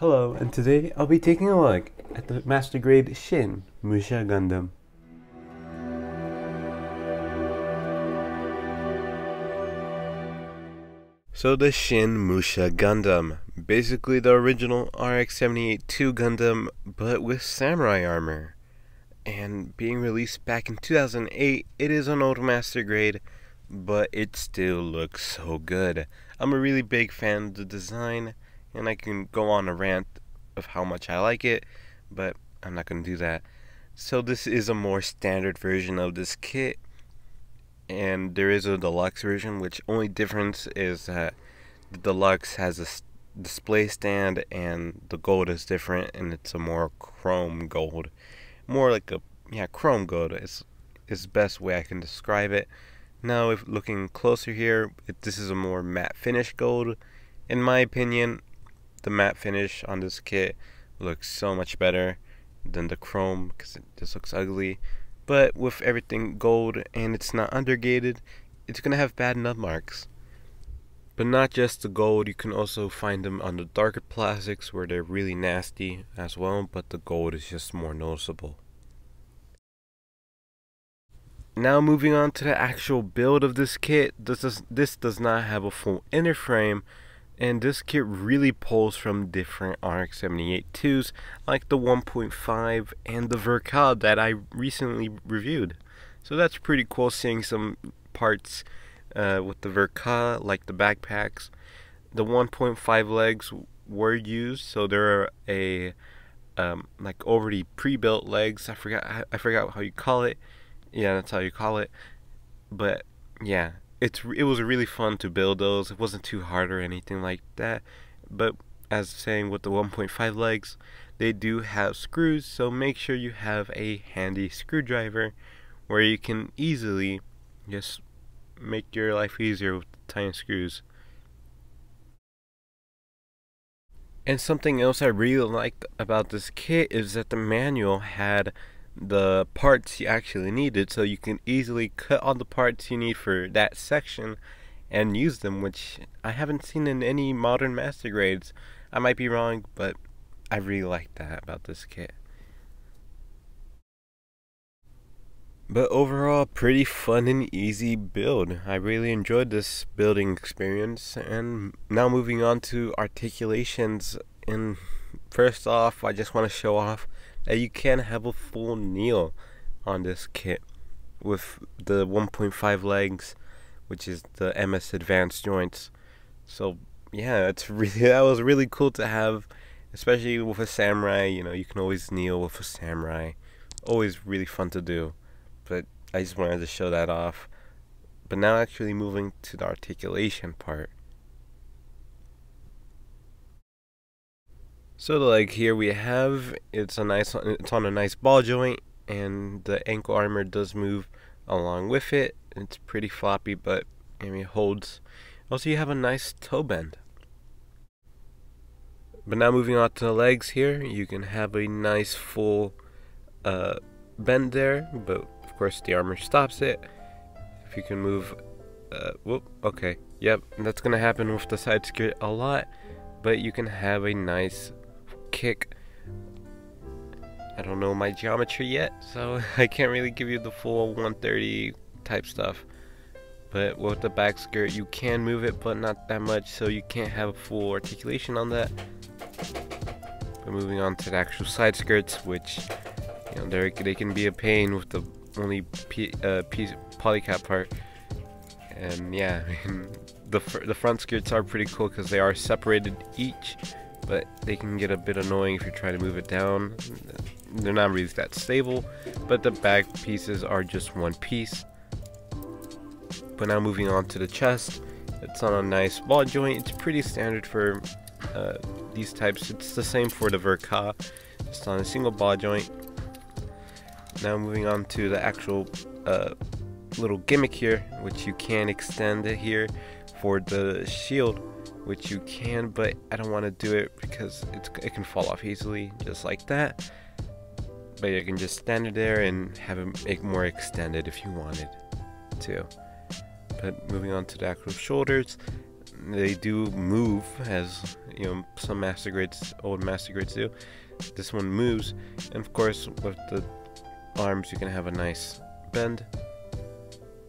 Hello, and today I'll be taking a look at the Master Grade Shin Musha Gundam. So the Shin Musha Gundam, basically the original RX-78-2 Gundam, but with samurai armor. And being released back in 2008, it is an old Master Grade, but it still looks so good. I'm a really big fan of the design, and I can go on a rant of how much I like it, but I'm not going to do that. So this is a more standard version of this kit, and there is a deluxe version, which only difference is that the deluxe has a display stand and the gold is different, and it's a more chrome gold. More like a, chrome gold is the best way I can describe it. Now, if looking closer here, this is a more matte finish gold. In my opinion, the matte finish on this kit looks so much better than the chrome because it just looks ugly. But with everything gold and it's not undergated, it's gonna have bad nub marks. But not just the gold, you can also find them on the darker plastics where they're really nasty as well, but the gold is just more noticeable. Now moving on to the actual build of this kit, this does not have a full inner frame, and this kit really pulls from different RX-78-2s like the 1.5 and the Verka that I recently reviewed. So that's pretty cool seeing some parts with the Verka, like the backpacks. The 1.5 legs were used, so there are like already pre-built legs. I forgot how you call it. Yeah, that's how you call it. But yeah, it was really fun to build those. It wasn't too hard or anything like that. But as saying with the 1.5 legs, they do have screws, so make sure you have a handy screwdriver where you can easily just make your life easier with the tiny screws. And something else I really liked about this kit is that the manual had the parts you actually needed, so you can easily cut all the parts you need for that section and use them, which I haven't seen in any modern Master Grades. I might be wrong, but I really like that about this kit. But overall, pretty fun and easy build. I really enjoyed this building experience. And now moving on to articulations. And first off, I just want to show off that you can have a full kneel on this kit with the 1.5 legs, which is the MS Advanced joints. So yeah, that was really cool to have, especially with a samurai. You can always kneel with a samurai. Always really fun to do. But I just wanted to show that off. But now actually moving to the articulation part. So the leg here we have, it's on a nice ball joint, and the ankle armor does move along with it. It's pretty floppy, but it holds. Also, you have a nice toe bend. But now moving on to the legs here, you can have a nice full bend there, but of course the armor stops it. If you can move, okay, yep, that's gonna happen with the side skirt a lot, but you can have a nice kick. I don't know my geometry yet, so I can't really give you the full 130 type stuff. But with the back skirt, you can move it, but not that much, so you can't have a full articulation on that. But moving on to the actual side skirts, which they can be a pain with the only polycap part. And yeah, the front skirts are pretty cool because they are separated each, but they can get a bit annoying if you're trying to move it down. They're not really that stable, but the back pieces are just one piece. But now moving on to the chest, it's on a nice ball joint. It's pretty standard for these types. It's the same for the Verka. It's on a single ball joint. Now moving on to the actual little gimmick here, which you can extend it here for the shield, which you can, but I don't want to do it because it can fall off easily, just like that. But you can just stand it there and have it make more extended if you wanted to. But moving on to the actual shoulders, they do move, as you know, some master grades, old master grades do. This one moves, and of course with the arms you can have a nice bend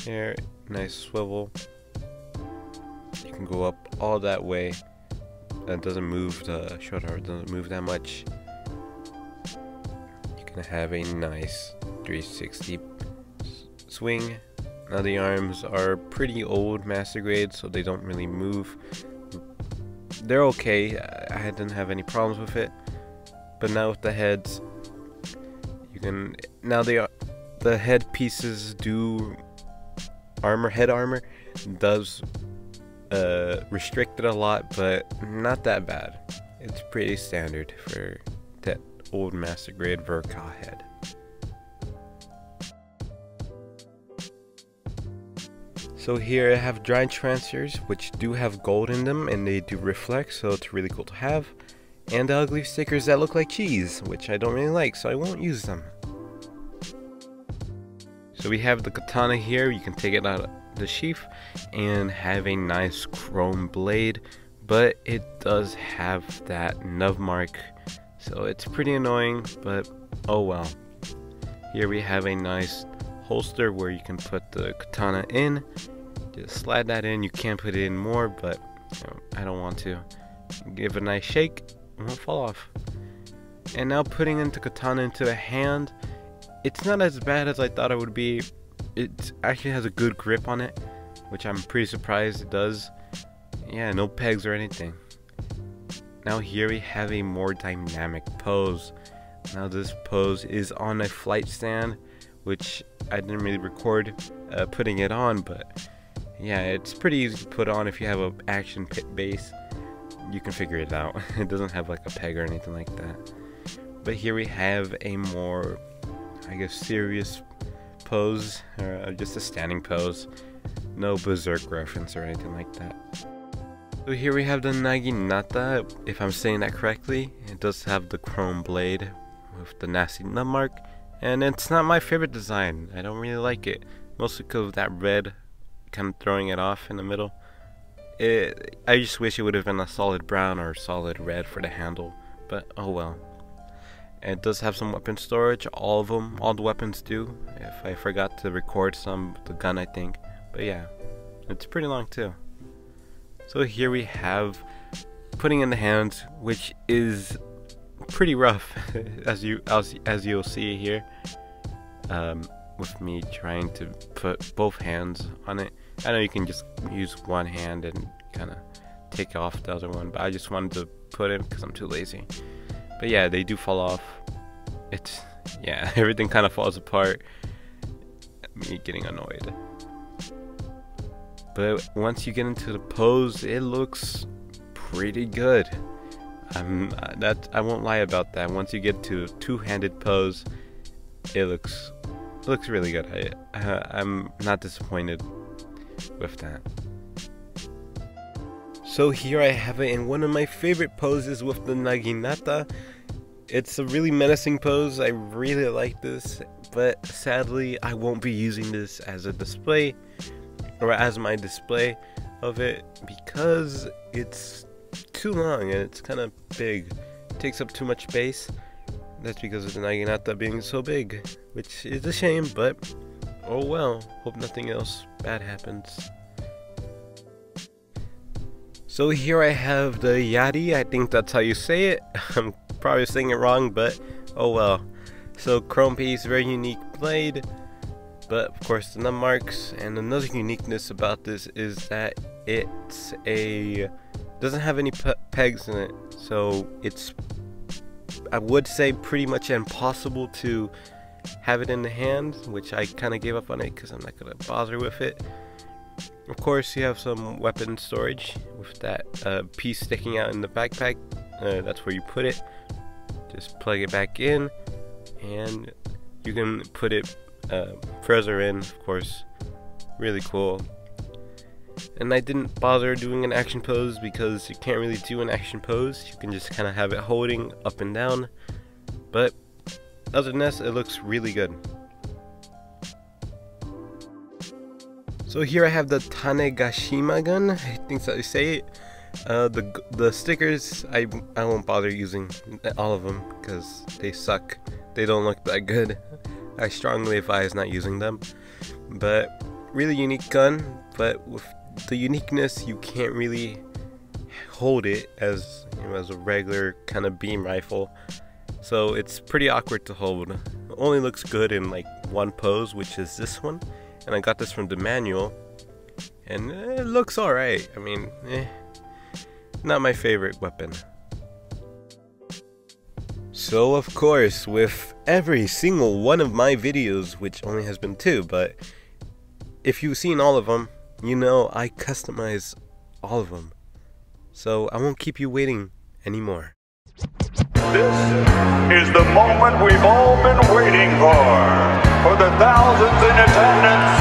here, nice swivel. You can go up all that way. That doesn't move, the shoulder doesn't move that much. You can have a nice 360 swing. Now the arms are pretty old master grade, so they don't really move. They're okay, I didn't have any problems with it. But now with the heads, you can, now the head pieces do head armor does restrict it a lot, but not that bad. It's pretty standard for that old master grade Verka head. So here I have giant transfers, which do have gold in them and they do reflect, so it's really cool to have. And the ugly stickers that look like cheese, which I don't really like, so I won't use them. So we have the katana here. You can take it out of the sheath and have a nice chrome blade, but it does have that nub mark, so it's pretty annoying, but oh well. Here we have a nice holster where you can put the katana in. Just slide that in. You can put it in more, but you know, I don't want to. Give it a nice shake, it won't fall off. And now putting into katana into the hand, it's not as bad as I thought it would be. It actually has a good grip on it, which I'm pretty surprised it does. Yeah, no pegs or anything. Now here we have a more dynamic pose. Now this pose is on a flight stand, which I didn't really record putting it on, but yeah, it's pretty easy to put on if you have an action base. You can figure it out. It doesn't have like a peg or anything like that. But here we have a more, I guess, serious pose, or just a standing pose. No berserk reference or anything like that. So here we have the Naginata, if I'm saying that correctly. It does have the chrome blade with the nasty nub mark, and it's not my favorite design. I don't really like it, mostly because of that red kind of throwing it off in the middle. I just wish it would have been a solid brown or solid red for the handle, but oh well. And it does have some weapon storage, all of them, all the weapons do. If I forgot to record some, the gun I think, but yeah, it's pretty long too. So here we have putting in the hands, which is pretty rough, as you'll see here. With me trying to put both hands on it. I know you can just use one hand and kind of take off the other one, but I just wanted to put it because I'm too lazy. But yeah, they do fall off. It's, yeah, everything kind of falls apart. Me getting annoyed. But once you get into the pose, it looks pretty good. I won't lie about that. Once you get to a two-handed pose, it looks really good. I'm not disappointed with that. So here I have it in one of my favorite poses with the Naginata. It's a really menacing pose. I really like this, but sadly I won't be using this as a display or as my display of it because it's too long and it's kind of big. It takes up too much space. That's because of the Naginata being so big, which is a shame, but oh well. Hope nothing else bad happens. So here I have the Yari, I think that's how you say it. I'm probably saying it wrong, but oh well. So chrome piece, very unique blade, but of course the nub marks. And another uniqueness about this is that it's doesn't have any pegs in it, so it's, I would say, pretty much impossible to have it in the hand, which I kind of gave up on it because I'm not going to bother with it. Of course, you have some weapon storage with that piece sticking out in the backpack. That's where you put it. Just plug it back in, and you can put it further in, of course. Really cool. And I didn't bother doing an action pose because you can't really do an action pose. You can just kind of have it holding up and down. But other than this, it looks really good. So here I have the Tanegashima gun, I think that's how you say it. The stickers, I won't bother using all of them because they suck. They don't look that good. I strongly advise not using them. But really unique gun, but with the uniqueness you can't really hold it as, you know, as a regular kind of beam rifle. So it's pretty awkward to hold. It only looks good in like one pose, which is this one. And I got this from the manual. And it looks alright. I mean, not my favorite weapon. So of course, with every single one of my videos, which only has been 2, but if you've seen all of them, you know I customize all of them. So I won't keep you waiting anymore. This is the moment we've all been waiting for the thousands in attendance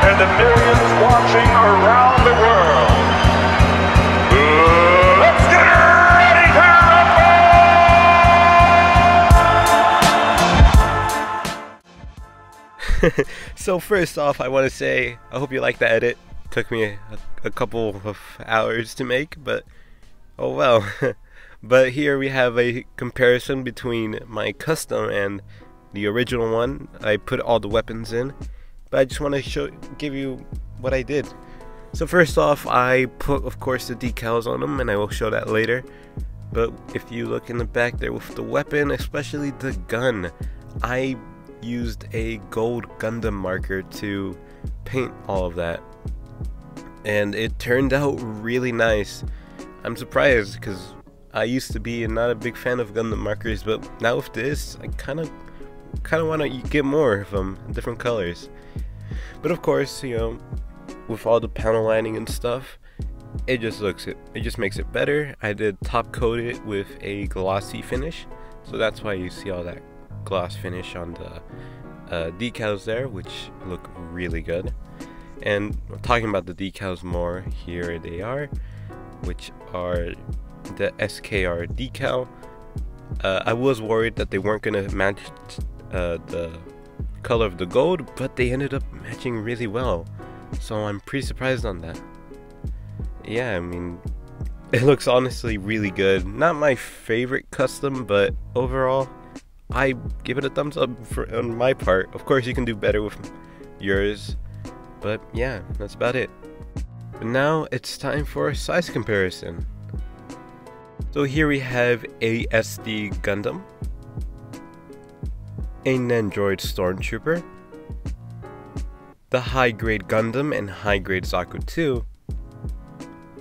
and the millions watching around the world. Let's get ready to rumble! So first off, I want to say I hope you like the edit. Took me a couple of hours to make, but oh well. But here we have a comparison between my custom and the original one. I put all the weapons in, but I just want to give you what I did. So first off, I put, of course, the decals on them, and I will show that later. But if you look in the back there with the weapon, especially the gun, I used a gold Gundam marker to paint all of that, and it turned out really nice. I'm surprised because I used to be not a big fan of Gundam markers, but now with this, I kind of want to get more of them, different colors. But of course, you know, with all the panel lining and stuff, it just makes it better. I did top coat it with a glossy finish, so that's why you see all that gloss finish on the decals there, which look really good. And talking about the decals more, here they are, which are the SKR decal. I was worried that they weren't gonna match the color of the gold, but they ended up matching really well, so I'm pretty surprised on that. Yeah, I mean, it looks honestly really good. Not my favorite custom, but overall I give it a thumbs up on my part. Of course you can do better with yours, but yeah, that's about it. But now it's time for a size comparison. So here we have a SD Gundam, a Nendoroid Stormtrooper, the High Grade Gundam and High Grade Zaku 2,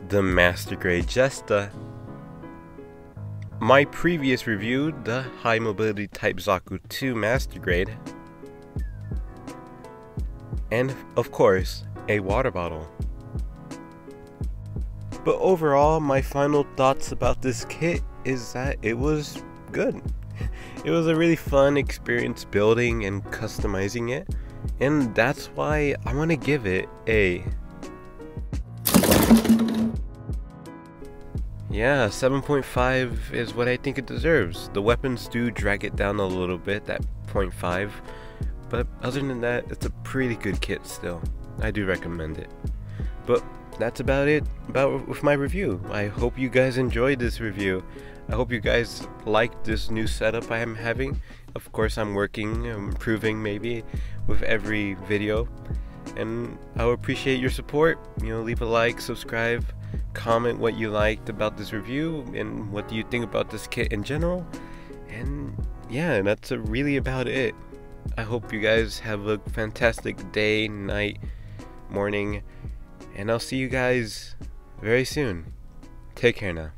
the Master Grade Jesta, my previous review, the High Mobility Type Zaku 2 Master Grade, and of course, a water bottle. But overall, my final thoughts about this kit is that it was good. It was a really fun experience building and customizing it, and that's why I want to give it a 7.5 is what I think it deserves. The weapons do drag it down a little bit, that 0.5, but other than that, it's a pretty good kit still. I do recommend it. But that's about it with my review. I hope you guys enjoyed this review. I hope you guys like this new setup I am having. Of course, I'm working, improving maybe with every video, and I would appreciate your support. You know, leave a like, subscribe, comment what you liked about this review, and what do you think about this kit in general. And yeah, that's really about it. I hope you guys have a fantastic day, night, morning, and I'll see you guys very soon. Take care now.